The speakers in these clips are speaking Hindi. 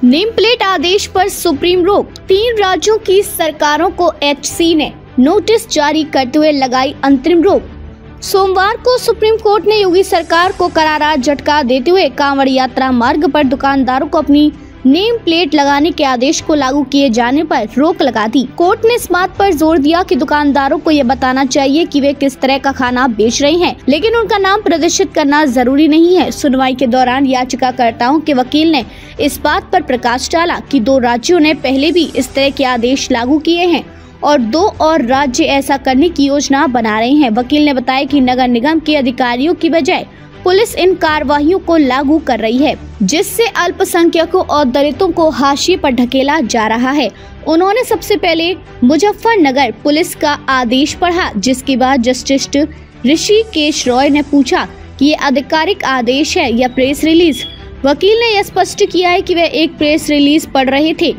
नेम प्लेट आदेश पर सुप्रीम रोक। 3 राज्यों की सरकारों को एचसी ने नोटिस जारी करते हुए लगाई अंतरिम रोक। सोमवार को सुप्रीम कोर्ट ने योगी सरकार को करारा झटका देते हुए कांवड़ यात्रा मार्ग पर दुकानदारों को अपनी नेम प्लेट लगाने के आदेश को लागू किए जाने पर रोक लगा दी। कोर्ट ने इस बात पर जोर दिया कि दुकानदारों को ये बताना चाहिए कि वे किस तरह का खाना बेच रहे हैं, लेकिन उनका नाम प्रदर्शित करना जरूरी नहीं है। सुनवाई के दौरान याचिकाकर्ताओं के वकील ने इस बात पर प्रकाश डाला कि 2 राज्यों ने पहले भी इस तरह के आदेश लागू किए हैं और 2 और राज्य ऐसा करने की योजना बना रहे हैं। वकील ने बताया कि नगर निगम के अधिकारियों की बजाय पुलिस इन कार्रवाइयों को लागू कर रही है, जिससे अल्पसंख्यकों और दलितों को हाशिए पर ढकेला जा रहा है। उन्होंने सबसे पहले मुजफ्फरनगर पुलिस का आदेश पढ़ा, जिसके बाद जस्टिस ऋषिकेश रॉय ने पूछा कि ये आधिकारिक आदेश है या प्रेस रिलीज। वकील ने यह स्पष्ट किया है कि वे एक प्रेस रिलीज पढ़ रहे थे,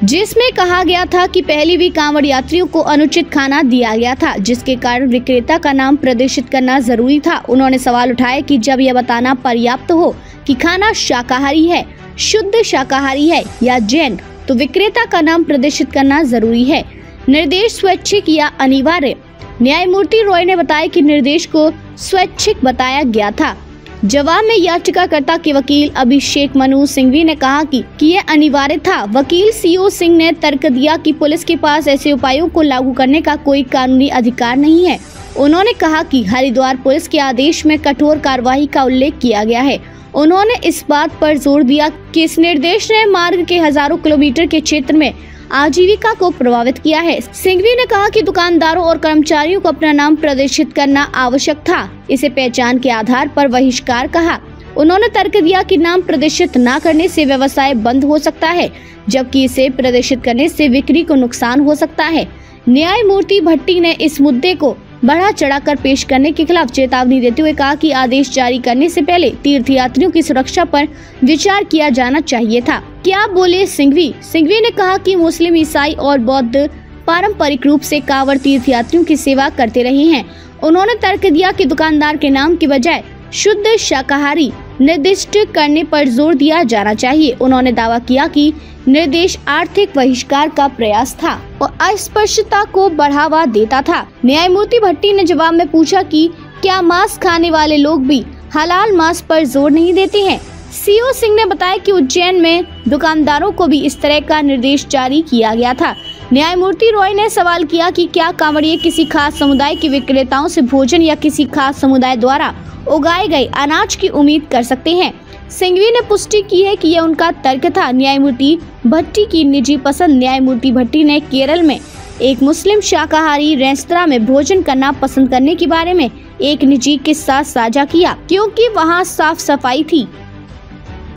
जिसमें कहा गया था कि पहले भी कांवड़ यात्रियों को अनुचित खाना दिया गया था, जिसके कारण विक्रेता का नाम प्रदर्शित करना जरूरी था। उन्होंने सवाल उठाया कि जब यह बताना पर्याप्त हो कि खाना शाकाहारी है, शुद्ध शाकाहारी है या जैन, तो विक्रेता का नाम प्रदर्शित करना जरूरी है। निर्देश स्वैच्छिक या अनिवार्य? न्यायमूर्ति रॉय ने बताया कि निर्देश को स्वैच्छिक बताया गया था। जवाब में याचिकाकर्ता के वकील अभिषेक मनु सिंघवी ने कहा कि यह अनिवार्य था। वकील सीओ सिंह ने तर्क दिया कि पुलिस के पास ऐसे उपायों को लागू करने का कोई कानूनी अधिकार नहीं है। उन्होंने कहा कि हरिद्वार पुलिस के आदेश में कठोर कार्रवाई का उल्लेख किया गया है। उन्होंने इस बात पर जोर दिया कि इस निर्देश ने मार्ग के हजारों किलोमीटर के क्षेत्र में आजीविका को प्रभावित किया है। सिंघवी ने कहा कि दुकानदारों और कर्मचारियों को अपना नाम प्रदर्शित करना आवश्यक था। इसे पहचान के आधार पर बहिष्कार कहा। उन्होंने तर्क दिया कि नाम प्रदर्शित न करने से व्यवसाय बंद हो सकता है, जबकि इसे प्रदर्शित करने से बिक्री को नुकसान हो सकता है। न्यायमूर्ति भट्टी ने इस मुद्दे को बढ़ा चढ़ाकर पेश करने के खिलाफ चेतावनी देते हुए कहा कि आदेश जारी करने से पहले तीर्थयात्रियों की सुरक्षा पर विचार किया जाना चाहिए था। क्या बोले सिंघवी? सिंघवी ने कहा कि मुस्लिम, ईसाई और बौद्ध पारंपरिक रूप से कांवड़ तीर्थयात्रियों की सेवा करते रहे हैं। उन्होंने तर्क दिया कि दुकानदार के नाम के बजाय शुद्ध शाकाहारी निर्दिष्ट करने पर जोर दिया जाना चाहिए। उन्होंने दावा किया कि निर्देश आर्थिक बहिष्कार का प्रयास था और अस्पष्टता को बढ़ावा देता था। न्यायमूर्ति भट्टी ने जवाब में पूछा कि क्या मांस खाने वाले लोग भी हलाल मांस पर जोर नहीं देते हैं। सीओ सिंह ने बताया कि उज्जैन में दुकानदारों को भी इस तरह का निर्देश जारी किया गया था। न्यायमूर्ति रॉय ने सवाल किया कि क्या कांवड़िए किसी खास समुदाय के विक्रेताओं से भोजन या किसी खास समुदाय द्वारा उगाए गए अनाज की उम्मीद कर सकते हैं। सिंघवी ने पुष्टि की है कि यह उनका तर्क था। न्यायमूर्ति भट्टी की निजी पसंद। न्यायमूर्ति भट्टी ने केरल में एक मुस्लिम शाकाहारी रेस्तरां में भोजन करना पसंद करने के बारे में एक निजी किस्सा साझा किया, क्योंकि वहां साफ सफाई थी।